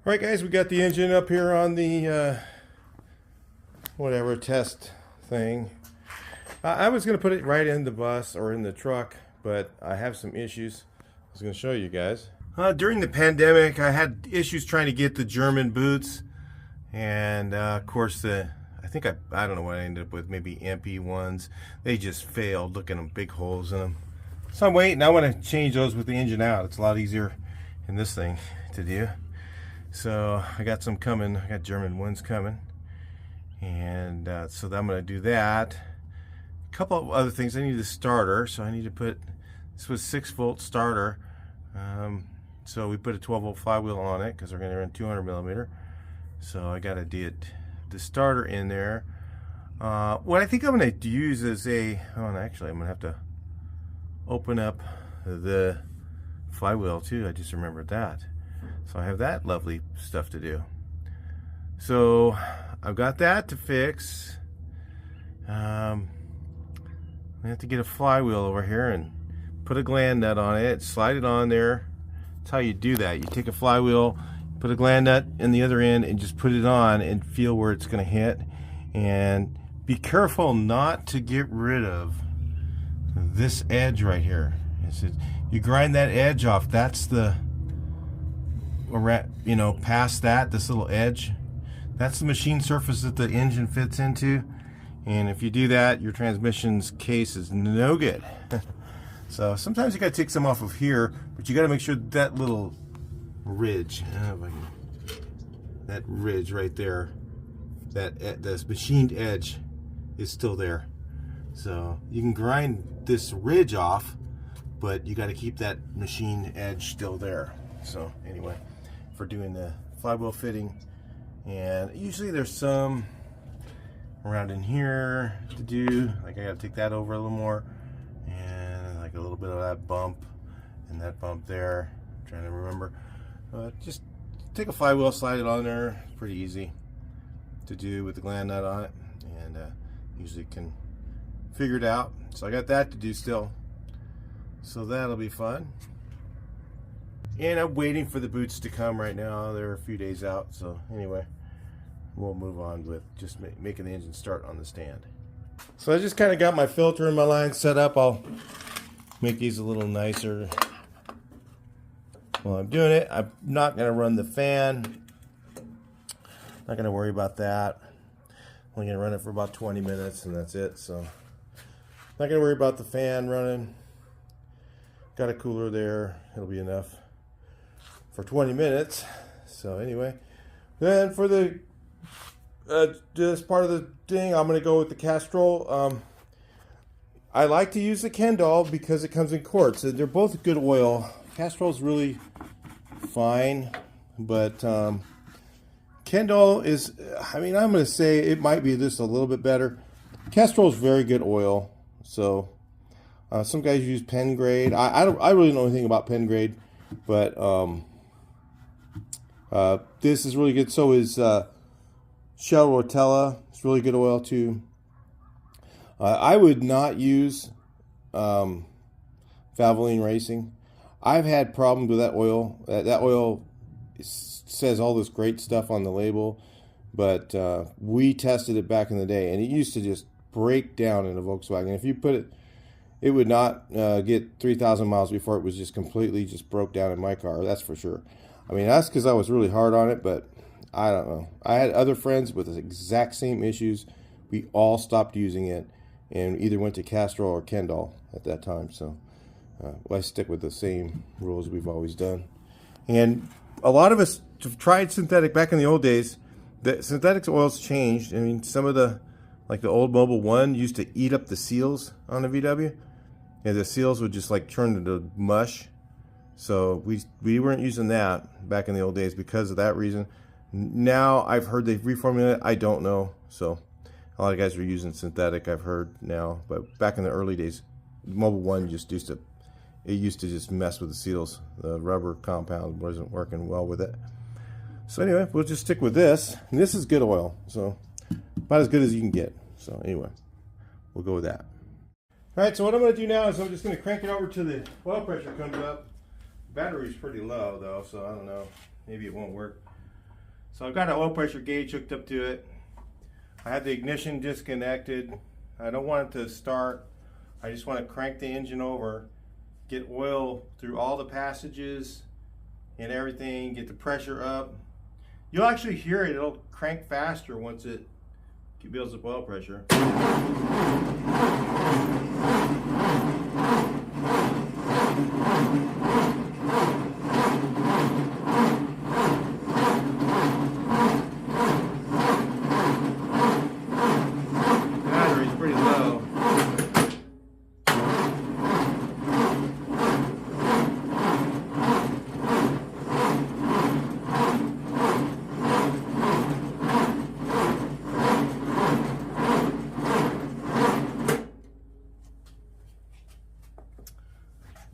All right, guys, we got the engine up here on the whatever test thing. I was going to put it right in the bus or in the truck, but I have some issues. I was going to show you guys. During the pandemic, I had issues trying to get the German boots, and of course I don't know what I ended up with. Maybe empty ones. They just failed. Look at them, big holes in them. So I'm waiting. I want to change those with the engine out. It's a lot easier in this thing to do. So I got some coming. I got German ones coming, and so I'm going to do that. A couple of other things. I need the starter, so I need to put this was 6-volt starter. So we put a 12-volt flywheel on it because we're going to run 200 millimeter. So I got to get the starter in there. What I think I'm going to use is actually I'm going to have to open up the flywheel too. I just remembered that. So I have that lovely stuff to do. So I've got that to fix. I have to get a flywheel over here and put a gland nut on it, slide it on there. That's how you do that. You take a flywheel, put a gland nut in the other end, and just put it on and feel where it's going to hit. And be careful not to get rid of this edge right here. You grind that edge off. That's the past that, this little edge, that's the machine surface that the engine fits into, and if you do that, your transmission's case is no good. So sometimes you got to take some off of here, but you got to make sure that little ridge, that ridge right there, this machined edge is still there. So you can grind this ridge off, but you got to keep that machined edge still there. So anyway, for doing the flywheel fitting, and usually there's some around in here to do, like I gotta take that over a little more, and like a little bit of that bump and that bump there. I'm trying to remember. Just take a flywheel, slide it on there. It's pretty easy to do with the gland nut on it, and usually can figure it out. So I got that to do still, so that'll be fun. And I'm waiting for the boots to come right now. They're a few days out. So anyway, we'll move on with just making the engine start on the stand. So I just kind of got my filter and my line set up. I'll make these a little nicer while I'm doing it. I'm not going to run the fan. Not going to worry about that. I'm only going to run it for about 20 minutes and that's it. So not going to worry about the fan running. Got a cooler there. It'll be enough for 20 minutes. So anyway, then for the this part of the thing, I'm going to go with the Castrol. I like to use the Kendall because it comes in quarts. They're both good oil. Castrol's really fine, but Kendall is, I'm going to say it might be just a little bit better. Castrol's very good oil. So some guys use Pen Grade. I really don't know anything about Pen Grade, but this is really good. So is Shell Rotella. It's really good oil too. I would not use Valvoline Racing. I've had problems with that oil. That oil says all this great stuff on the label, but we tested it back in the day, and it used to just break down in a Volkswagen. If you put it, it would not get 3,000 miles before it was just completely broke down in my car. That's for sure. I mean, that's because I was really hard on it, but I don't know. I had other friends with the exact same issues. We all stopped using it and either went to Castrol or Kendall at that time. So I stick with the same rules we've always done. And a lot of us tried synthetic back in the old days. The synthetic oils changed. I mean, some of the, like the old Mobil 1 used to eat up the seals on the VW. And the seals would just like turn into mush. So we weren't using that back in the old days because of that reason. Now I've heard they've reformulated it. I don't know. So a lot of guys are using synthetic, I've heard now. But back in the early days, Mobil 1 just used to just mess with the seals. The rubber compound wasn't working well with it. So anyway, we'll just stick with this. And this is good oil, so about as good as you can get. So anyway, we'll go with that. All right, so what I'm going to do now is I'm just going to crank it over to the oil pressure comes up. Battery's pretty low though, so I don't know. Maybe it won't work. So I've got an oil pressure gauge hooked up to it. I have the ignition disconnected. I don't want it to start. I just want to crank the engine over, get oil through all the passages and everything, get the pressure up. You'll actually hear it. It'll crank faster once it builds up oil pressure. Battery's pretty low.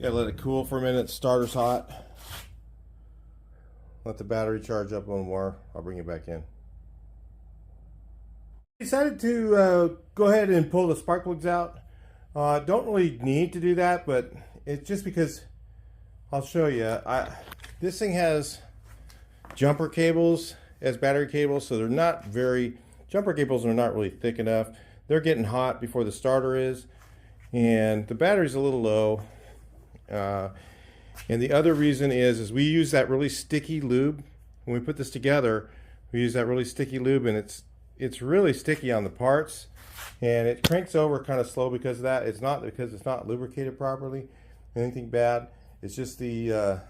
Yeah, let it cool for a minute. Starter's hot. Let the battery charge up a little more. I'll bring it back in. Decided to go ahead and pull the spark plugs out. Don't really need to do that, but it's just because I'll show you. This thing has jumper cables as battery cables, so they're not very, jumper cables are not really thick enough. They're getting hot before the starter is, and the battery's a little low. And the other reason is we use that really sticky lube. When we put this together, we use that really sticky lube, and it's really sticky on the parts, and it cranks over kind of slow because of that. It's not because it's not lubricated properly, anything bad. It's just the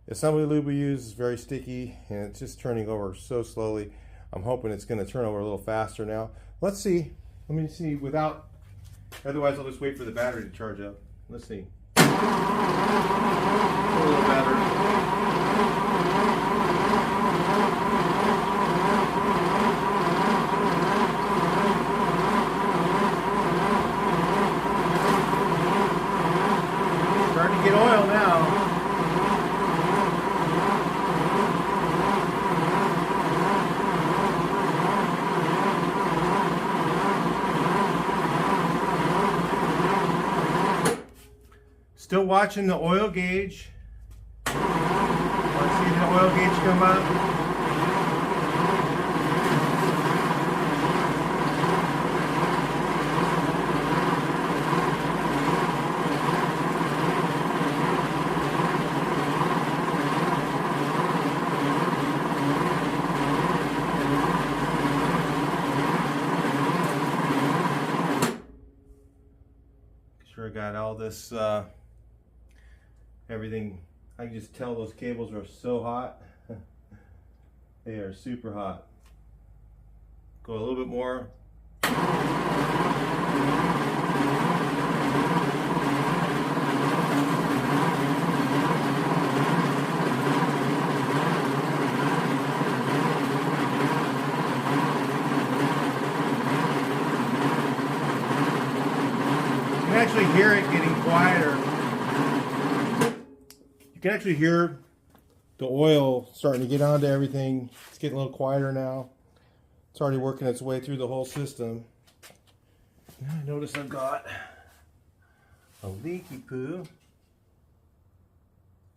assembly lube we use is very sticky, and it's just turning over so slowly. I'm hoping it's going to turn over a little faster now. Let's see. Let me see without, otherwise I'll just wait for the battery to charge up. Let's see. A little battery. Starting to get oil now. Still watching the oil gauge. Want to see the oil gauge come up? Sure got all this everything. I can just tell those cables are so hot. They are super hot. Go a little bit more. You can actually hear it getting quieter. You can actually hear the oil starting to get onto everything. It's getting a little quieter now. It's already working its way through the whole system. Now I notice I've got a leaky poo.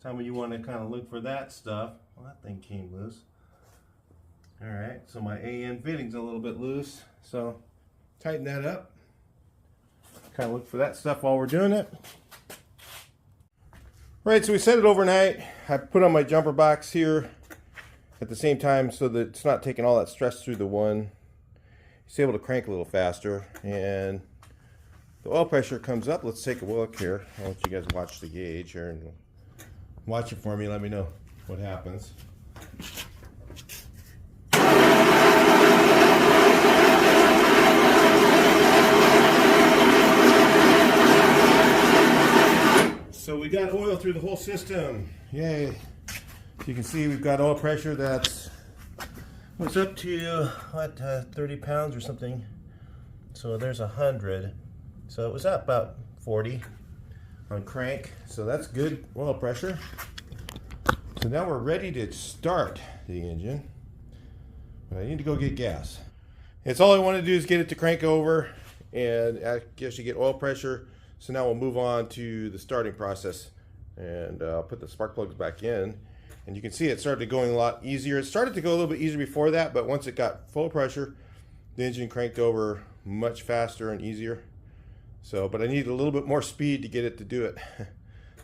Time when you want to kind of look for that stuff. Well, that thing came loose. Alright, so my AN fitting's a little bit loose. So tighten that up. Kind of look for that stuff while we're doing it. Right, so we set it overnight. I put on my jumper box here at the same time so that it's not taking all that stress through the one. It's able to crank a little faster, and the oil pressure comes up. Let's take a look here. I'll let you guys watch the gauge here and watch it for me. Let me know what happens. So we got oil through the whole system. Yay. You can see we've got oil pressure that's what's up to what 30 pounds or something. So there's 100. So it was up about 40 on crank. So that's good oil pressure. So now we're ready to start the engine. But I need to go get gas. It's all I want to do is get it to crank over and actually get oil pressure. So now we'll move on to the starting process, and I'll put the spark plugs back in, And you can see it started going a lot easier. It started to go a little bit easier before that, but once it got full pressure, the engine cranked over much faster and easier. So, but I needed a little bit more speed to get it to do it.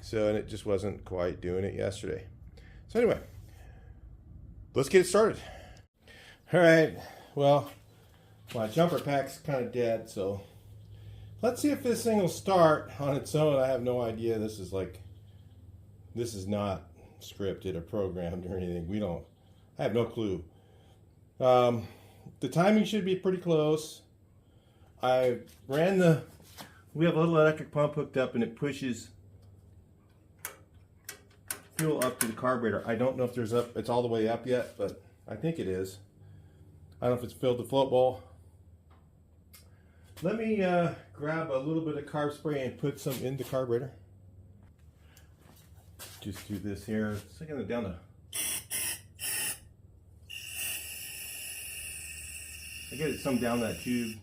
So, and it just wasn't quite doing it yesterday. So anyway, let's get it started. All right, well, my jumper pack's kind of dead, so let's see if this thing will start on its own. I have no idea. This is not scripted or programmed or anything. I have no clue. The timing should be pretty close. We have a little electric pump hooked up and it pushes fuel up to the carburetor. I don't know if it's all the way up yet, but I think it is. I don't know if it's filled the float bowl. Let me grab a little bit of carb spray and put some in the carburetor. Just do this here. Sticking it down I get it some down that tube.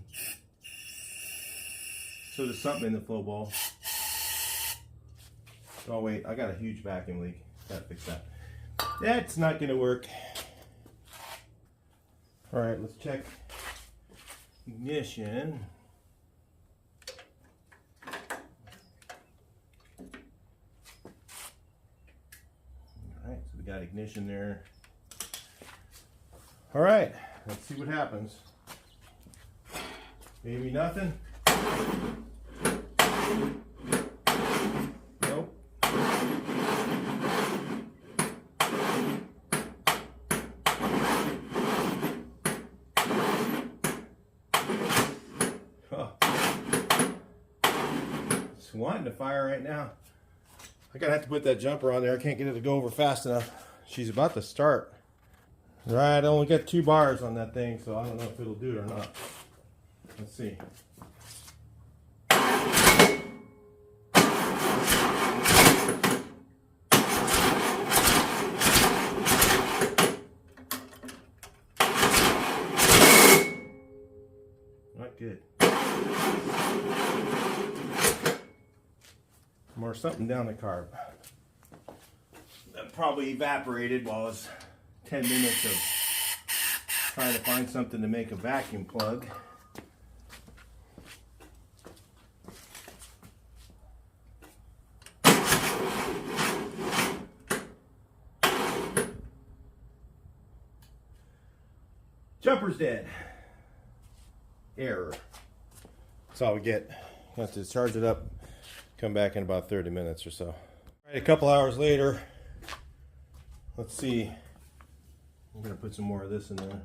So there's something in the flow ball. Oh wait, I got a huge vacuum leak. Gotta fix that. That's not gonna work. All right, let's check ignition. All right, so we got ignition there. All right, let's see what happens. Maybe nothing. Nope. Oh. It's wanting to fire right now. I'm gonna have to put that jumper on there. I can't get it to go over fast enough. She's about to start. Right, I only got 2 bars on that thing, so I don't know if it'll do it or not. Let's see. Not good. More something down the carb. That probably evaporated while it's 10 minutes of trying to find something to make a vacuum plug. Jumper's dead. Error. That's all we get. Have to charge it up, come back in about 30 minutes or so. All right, a couple hours later, let's see. I'm gonna put some more of this in there.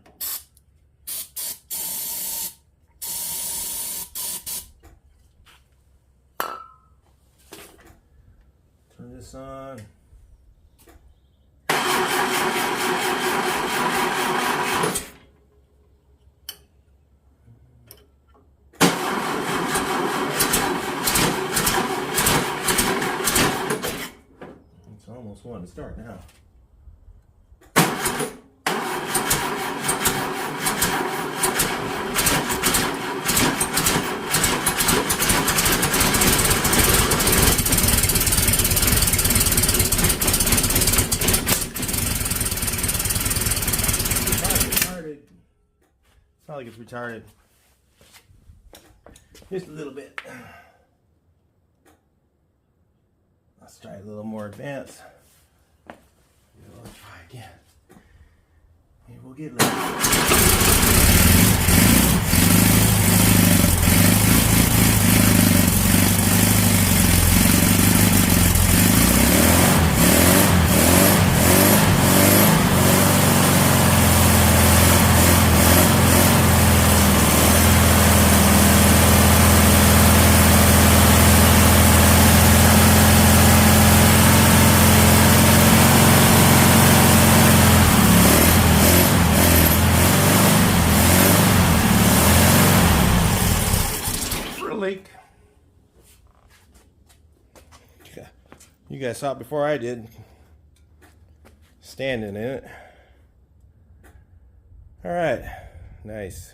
Turn this on. It's almost wanting to start now. It's not like it's retarded. Just a little bit. Let's try a little more advanced. Let's try again. Maybe we'll get leak. You guys saw it before I did. Standing in it. All right, nice.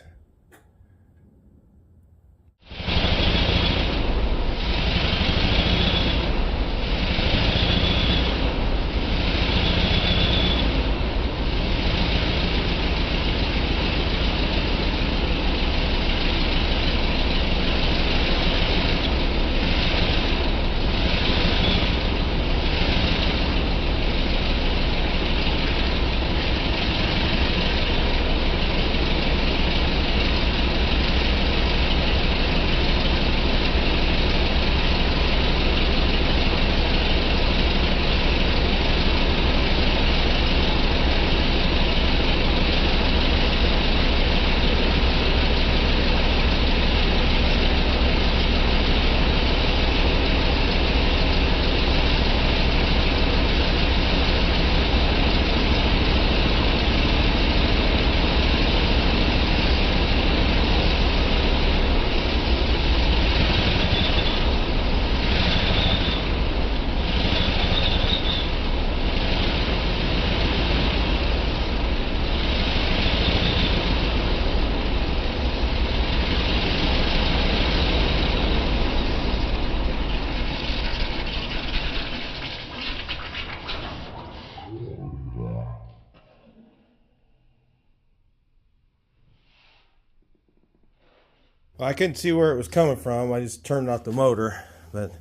Well, I couldn't see where it was coming from. I just turned off the motor, but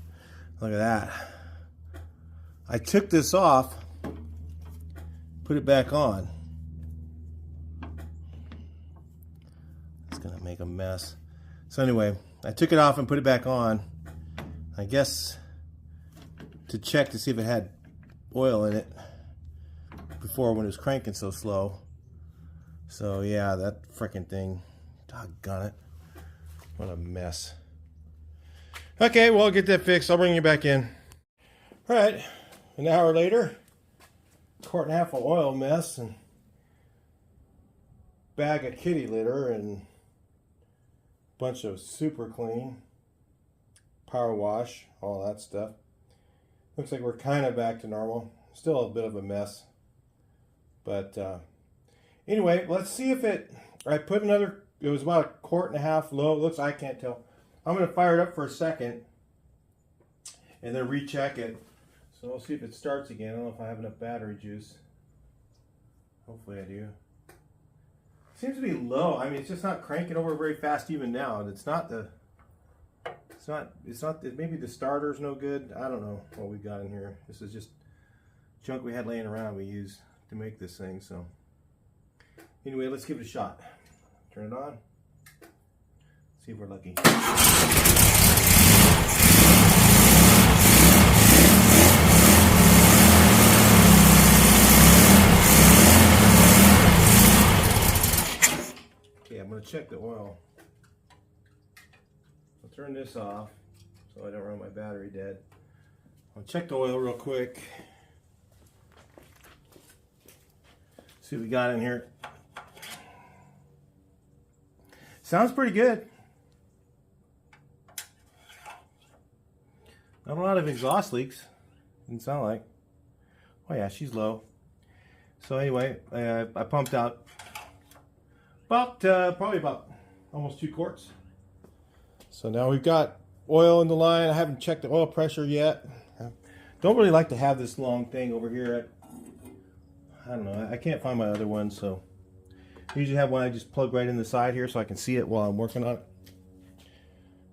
look at that. I took this off, put it back on. It's gonna make a mess. So anyway, I took it off and put it back on. I guess to check to see if it had oil in it before when it was cranking so slow. So yeah, that freaking thing, doggone it. What a mess. Okay, well, I'll get that fixed. I'll bring you back in. All right, an hour later, quart and a half of oil mess and bag of kitty litter and bunch of super clean, power wash, all that stuff. Looks like we're kind of back to normal. Still a bit of a mess. But anyway, let's see if I put another, it was about a quart and a half low. It looks, I can't tell. I'm going to fire it up for a second and then recheck it. So we'll see if it starts again. I don't know if I have enough battery juice. Hopefully I do. Seems to be low. I mean, it's just not cranking over very fast even now. It's not maybe the starter's no good. I don't know what we got in here. This is just junk we had laying around we used to make this thing. So anyway, let's give it a shot. Turn it on. See if we're lucky. Okay, I'm going to check the oil. I'll turn this off so I don't run my battery dead. I'll check the oil real quick. See what we got in here. Sounds pretty good. Not a lot of exhaust leaks. Didn't sound like. Oh yeah, she's low. So anyway, I pumped out probably about almost 2 quarts. So now we've got oil in the line. I haven't checked the oil pressure yet. Don't really like to have this long thing over here. I don't know. I can't find my other one, so I usually have one I just plug right in the side here so I can see it while I'm working on it.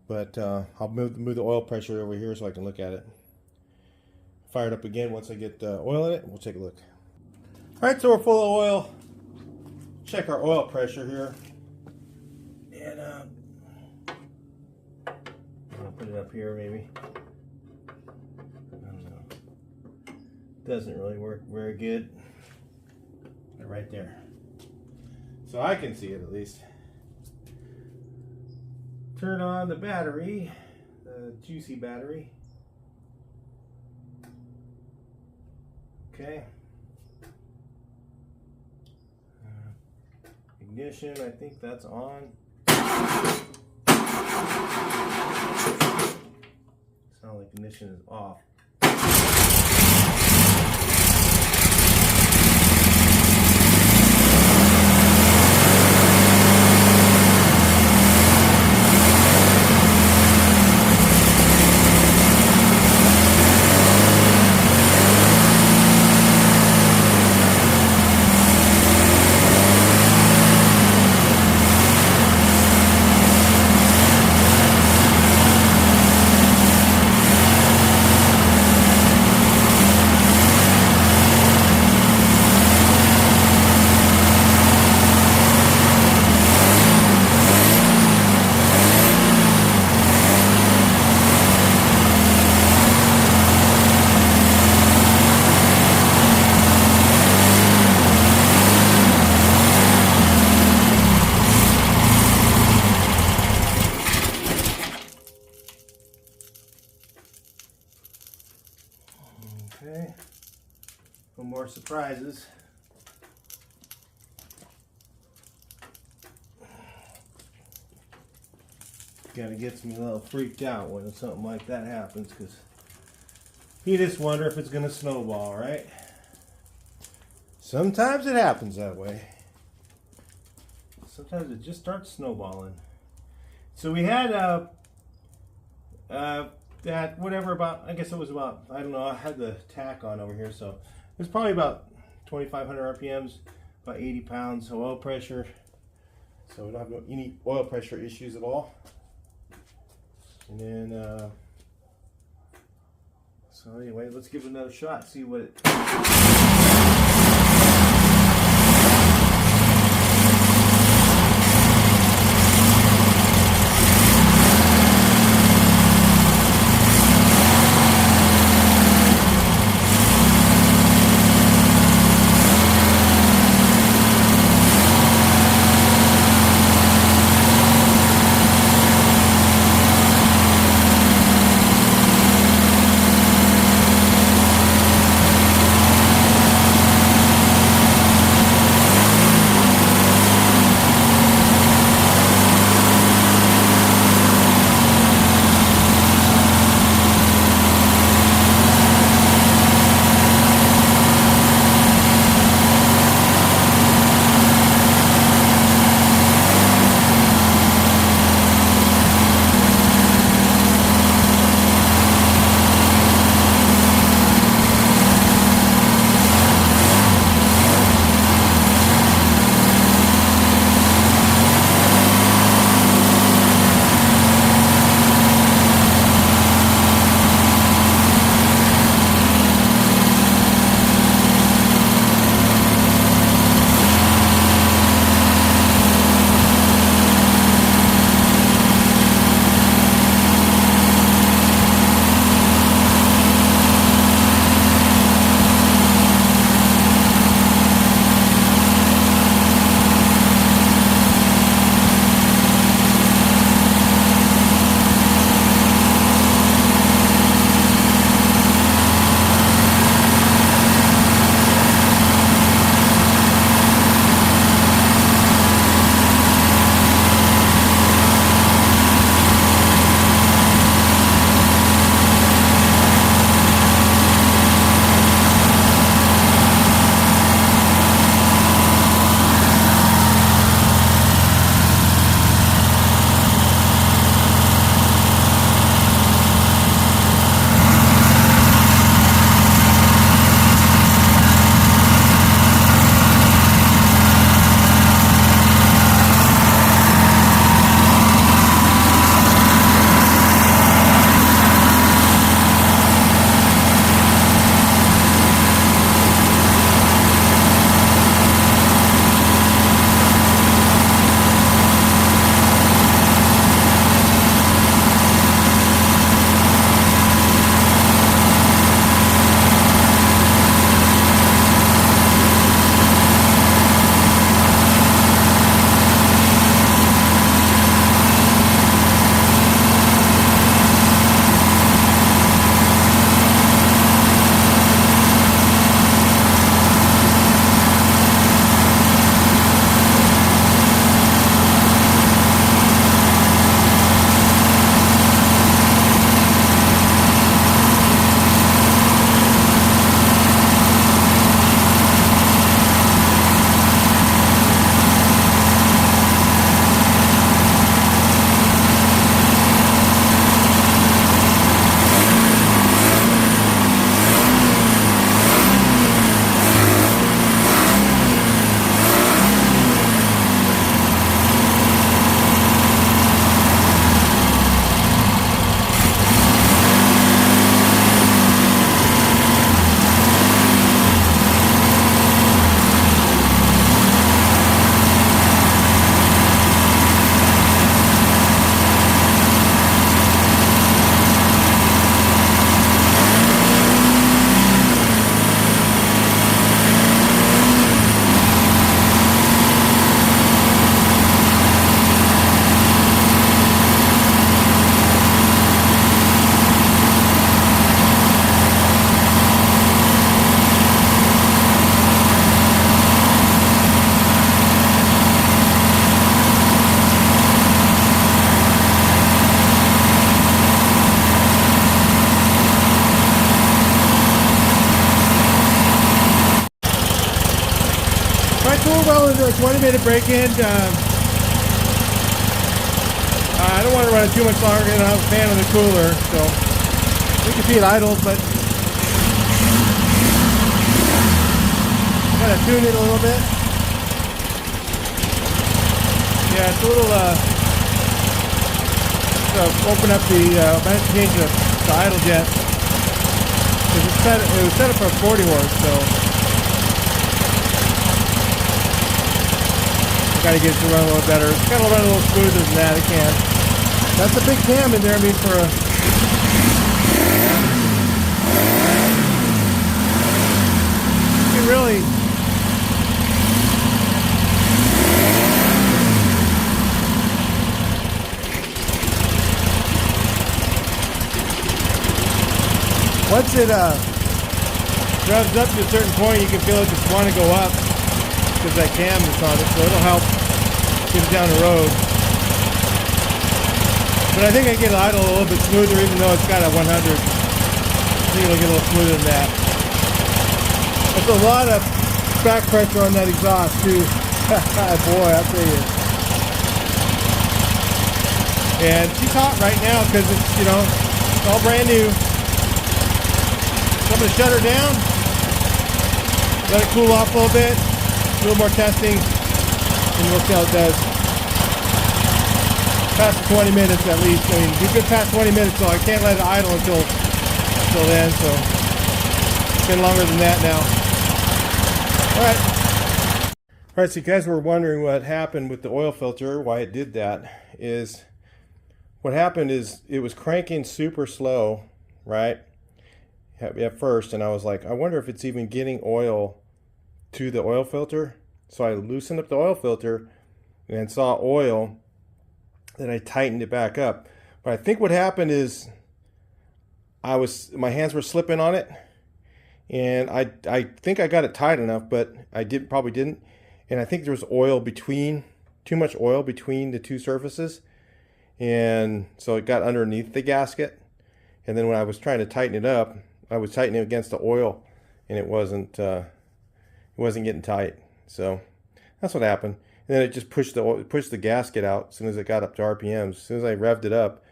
But I'll move the oil pressure over here so I can look at it. Fire it up again once I get oil in it, and we'll take a look. All right, so we're full of oil. Check our oil pressure here. And I'll put it up here maybe. I don't know. Doesn't really work very good. Right there. So I can see it at least. Turn on the battery, the juicy battery. Okay. Ignition, I think that's on. Sound like ignition is off. Okay, no more surprises. Kind of gets me a little freaked out when something like that happens, because you just wonder if it's going to snowball, right? Sometimes it happens that way. Sometimes it just starts snowballing. So we had that whatever about, I guess it was about, I don't know, I had the tack on over here, so it was probably about 2,500 RPMs, about 80 pounds of oil pressure. So we don't have any oil pressure issues at all. And then, so anyway, let's give it another shot, see what it... well into a 20-minute break-in. I don't want to run it too much longer because I'm a fan of the cooler, so you can see it idle, but gotta tune it a little bit. Yeah, it's a little, open up the, I have to change the idle jet. Because it was set up for 40 horse, so I gotta get it to run a little better. It's gotta run a little smoother than that, it can. That's a big cam in there, I mean, for a... You can really... Once it revs up to a certain point, you can feel it just want to go up because that cam is on it, so it'll help get it down the road. But I think I get it idle a little bit smoother, even though it's got a 100. I think it'll get a little smoother than that. That's a lot of back pressure on that exhaust too. Boy, I'll tell you. And she's hot right now because it's, you know, it's all brand new. So I'm going to shut her down, let it cool off a little bit, a little more testing, and we'll see how it does. Past 20 minutes at least. I mean, we've been past 20 minutes, so I can't let it idle until then, so it's been longer than that now. Alright, so you guys were wondering what happened with the oil filter, why it did that. Is what happened is it was cranking super slow, right? At first, and I was like, I wonder if it's even getting oil to the oil filter. So I loosened up the oil filter and saw oil, then I tightened it back up. But I think what happened is my hands were slipping on it, and I think I got it tight enough, but I probably didn't. And I think there was oil too much oil between the two surfaces, and so it got underneath the gasket. And then when I was trying to tighten it up, I was tightening it against the oil, and it wasn't getting tight. So that's what happened. And then it just pushed the gasket out as soon as it got up to RPMs. As soon as I revved it up,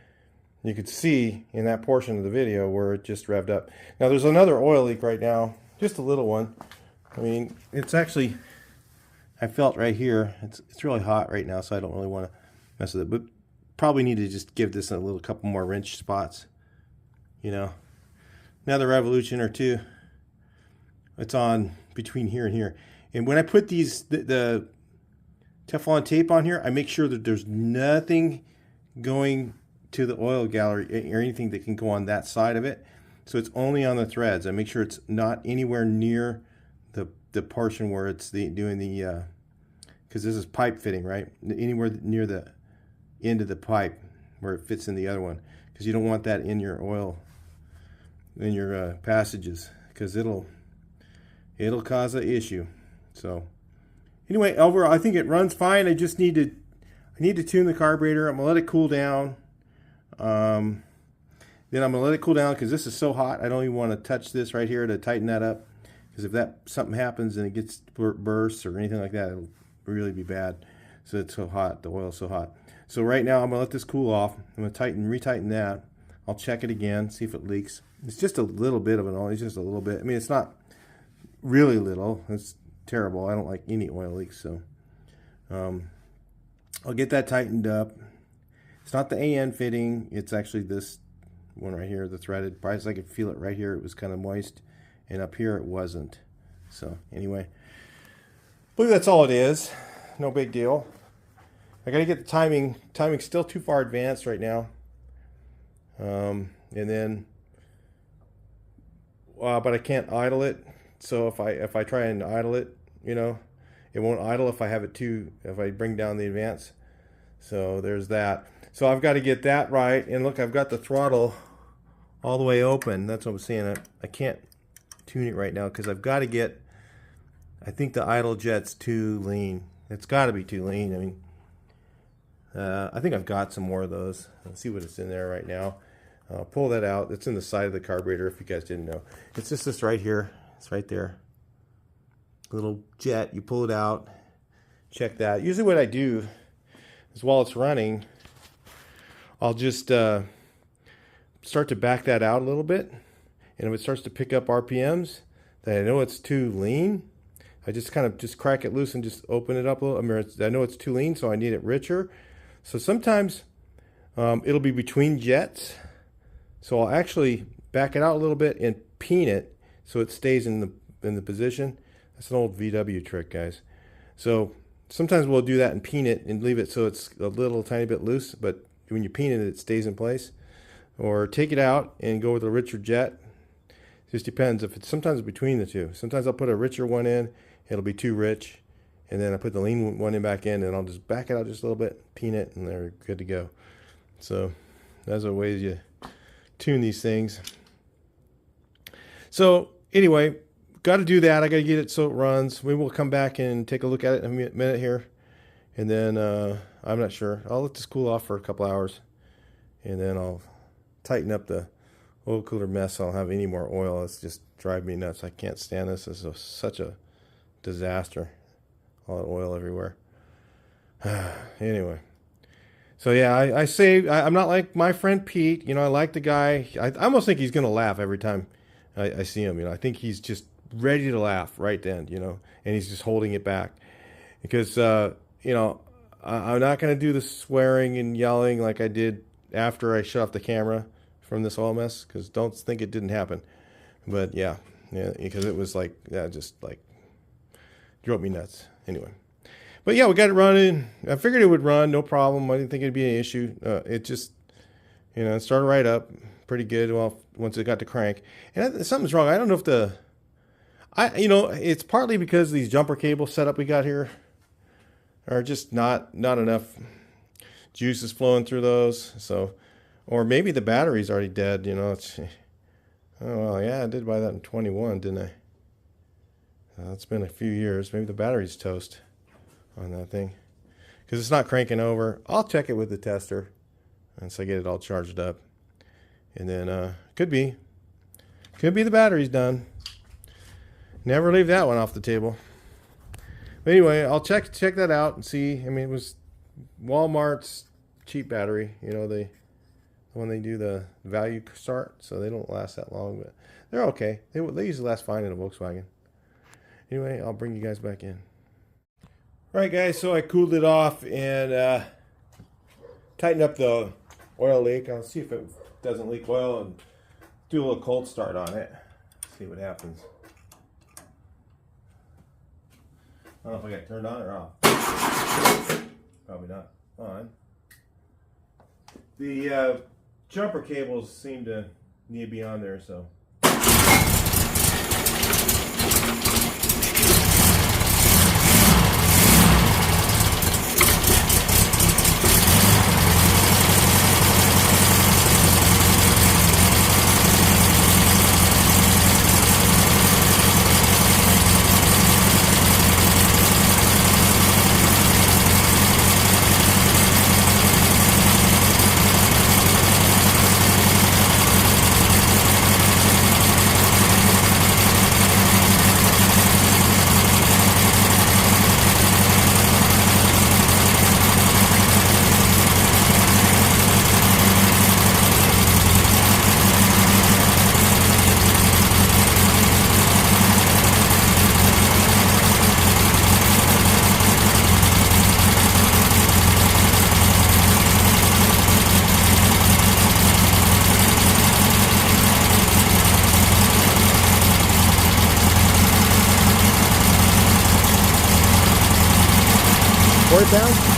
you could see in that portion of the video where it just revved up. Now there's another oil leak right now, just a little one. I mean, it's actually, I felt right here. It's really hot right now, so I don't really want to mess with it. But probably need to just give this a couple more wrench spots, you know. Another revolution or two. It's on between here and here. And when I put the Teflon tape on here, I make sure that there's nothing going to the oil gallery or anything that can go on that side of it. So it's only on the threads. I make sure it's not anywhere near the portion where it's doing the because this is pipe fitting, right? Anywhere near the end of the pipe where it fits in the other one, because you don't want that in your oil, in your passages, because it'll cause an issue. So anyway, overall I think it runs fine. I need to tune the carburetor. I'm gonna let it cool down. Then I'm gonna let it cool down because this is so hot. I don't even want to touch this right here to tighten that up, because if something happens and it gets bursts or anything like that, it'll really be bad. So it's so hot, the oil's so hot. So right now I'm gonna let this cool off. I'm gonna retighten that. I'll check it again, see if it leaks. It's just a little bit of an oil. It's just a little bit. I mean, it's not really little. It's terrible. I don't like any oil leaks. So I'll get that tightened up. It's not the AN fitting. It's actually this one right here, the threaded. Probably I could feel it right here. It was kind of moist, and up here it wasn't. So anyway, I believe that's all it is. No big deal. I got to get the timing. Timing's still too far advanced right now. And then, but I can't idle it. So if I try and idle it, you know, it won't idle if I have it if I bring down the advance. So there's that. So I've got to get that right. And look, I've got the throttle all the way open. That's what I'm saying. I can't tune it right now because I've got to get, I think the idle jet's too lean. It's got to be too lean. I mean, I think I've got some more of those. Let's see what it's in there right now. Pull that out. It's in the side of the carburetor, if you guys didn't know. It's just this right here. It's right there. Little jet. You pull it out. Check that. Usually what I do is while it's running, I'll just start to back that out a little bit. And if it starts to pick up RPMs that I know it's too lean, I just kind of just crack it loose and just open it up a little. I mean, I know it's too lean, so I need it richer. So sometimes it'll be between jets. So I'll actually back it out a little bit and peen it so it stays in the position. That's an old VW trick, guys. So sometimes we'll do that and peen it and leave it so it's a little tiny bit loose, but when you peen it, it stays in place. Or take it out and go with a richer jet. It just depends. If it's sometimes between the two. Sometimes I'll put a richer one in, it'll be too rich, and then I put the lean one in back in, and I'll just back it out just a little bit, peen it, and they're good to go. So that's a way you tune these things. So anyway, got to do that. I got to get it so it runs. We will come back and take a look at it in a minute here, and then I'm not sure. I'll let this cool off for a couple hours, and then I'll tighten up the oil cooler mess. I don't have any more oil. It's just driving me nuts. I can't stand this. This is such a disaster. All that oil everywhere. Anyway. So yeah, I say I'm not like my friend Pete. You know, I like the guy. I almost think he's going to laugh every time I see him. You know, I think he's just ready to laugh right then, you know, and he's just holding it back. Because, you know, I'm not going to do the swearing and yelling like I did after I shut off the camera from this oil mess, because don't think it didn't happen. But yeah, because it was like, yeah, just like drove me nuts. Anyway, but yeah, we got it running. I figured it would run, no problem. I didn't think it'd be an issue. It just, you know, it started right up pretty good. Well, once it got to crank, and something's wrong. I don't know if you know, it's partly because these jumper cable setup we got here are just not enough juice is flowing through those. So, or maybe the battery's already dead. You know, it's, oh well, yeah, I did buy that in 21, didn't I? It's been a few years. Maybe the battery's toast on that thing, because it's not cranking over. I'll check it with the tester once I get it all charged up, and then could be the battery's done. Never leave that one off the table. But anyway, I'll check that out and see. I mean, it was Walmart's cheap battery. You know, when they do the value start, so they don't last that long, but they're okay. They usually last fine in a Volkswagen. Anyway, I'll bring you guys back in. All right, guys, so I cooled it off and tightened up the oil leak. I'll see if it doesn't leak oil and do a little cold start on it. See what happens. I don't know if I got it turned on or off. Probably not on. The jumper cables seem to need to be on there, so. Pour it down.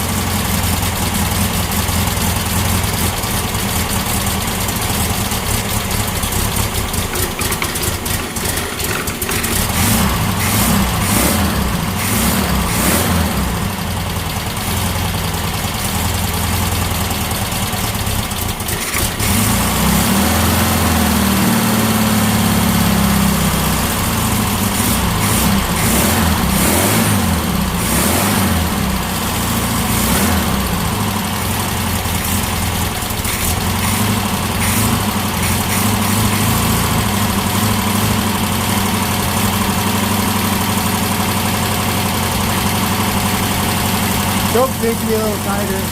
Choke seems to be a little tighter.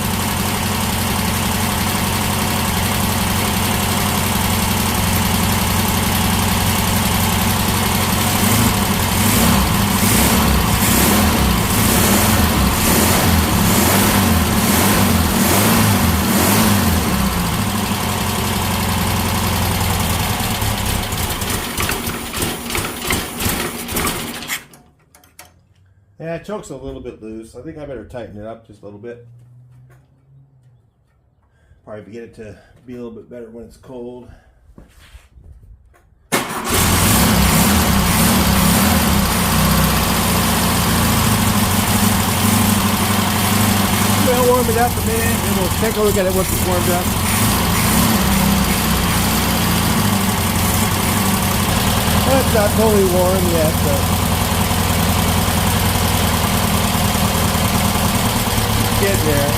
Yeah, choke's a little bit loose. I think I better tighten it up just a little bit. Probably get it to be a little bit better when it's cold. We'll warm it up a minute and we'll take a look at it once it's warmed up. Well, it's not totally warm yet, but it's getting there.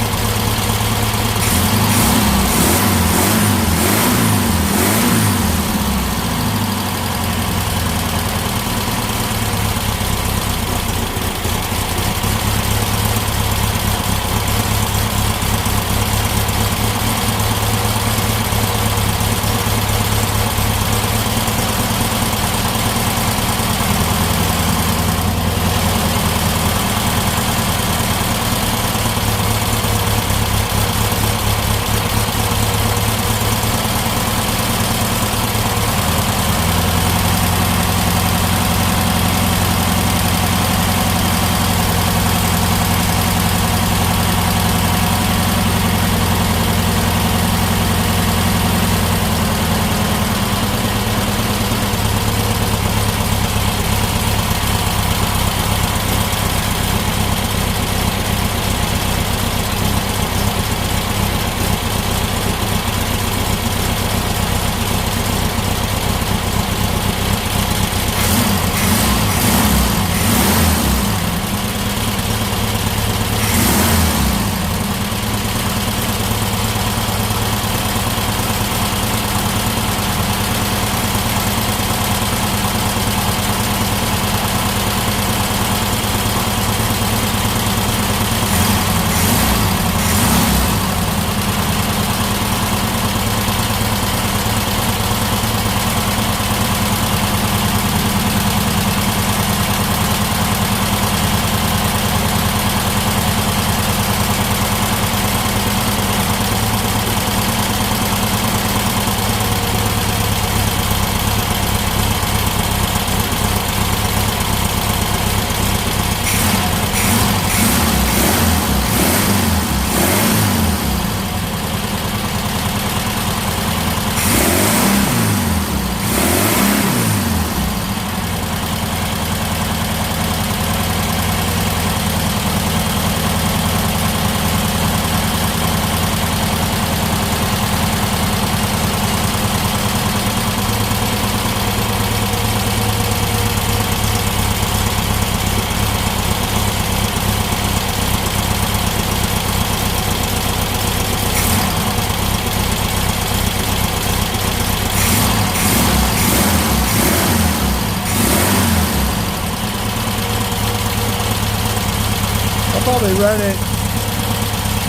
Probably run it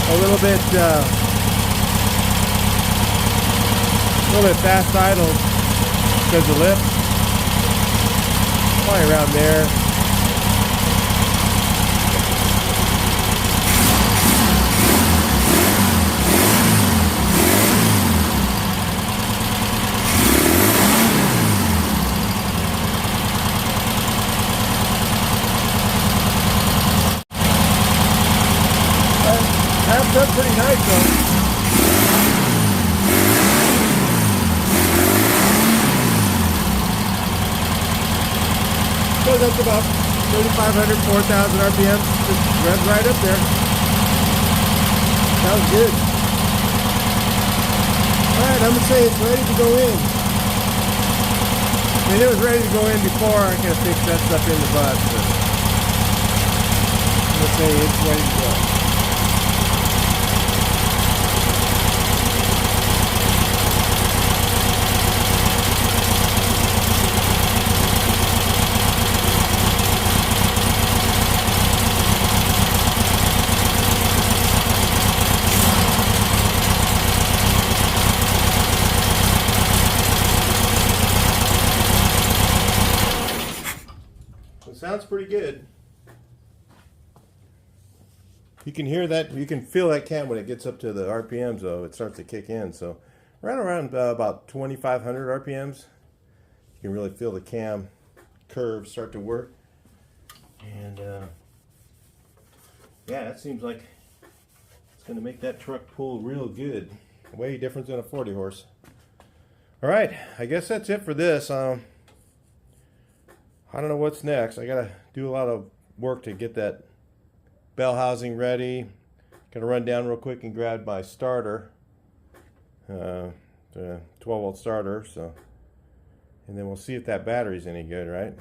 a little bit fast idle because of lift. Probably around there. That's pretty nice though. So that's about 3,500, 4,000 RPM. Just runs right up there. Sounds good. Alright, I'm gonna say it's ready to go in. I mean, it was ready to go in before I could have fixed that stuff in the bus, but I'm gonna say it's ready to go. Sounds pretty good. You can hear that, you can feel that cam when it gets up to the RPMs though, it starts to kick in. So around about 2,500 RPMs, you can really feel the cam curve start to work. And Yeah, that seems like it's going to make that truck pull real good. Way different than a 40 horse. All right, I guess that's it for this. I don't know what's next. I got to do a lot of work to get that bell housing ready. Got to run down real quick and grab my starter, the 12-volt starter. So, and then we'll see if that battery's any good, right?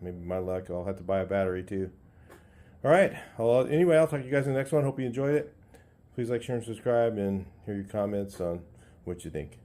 Maybe my luck, I'll have to buy a battery too. All right. Well, anyway, I'll talk to you guys in the next one. Hope you enjoyed it. Please like, share, and subscribe, and hear your comments on what you think.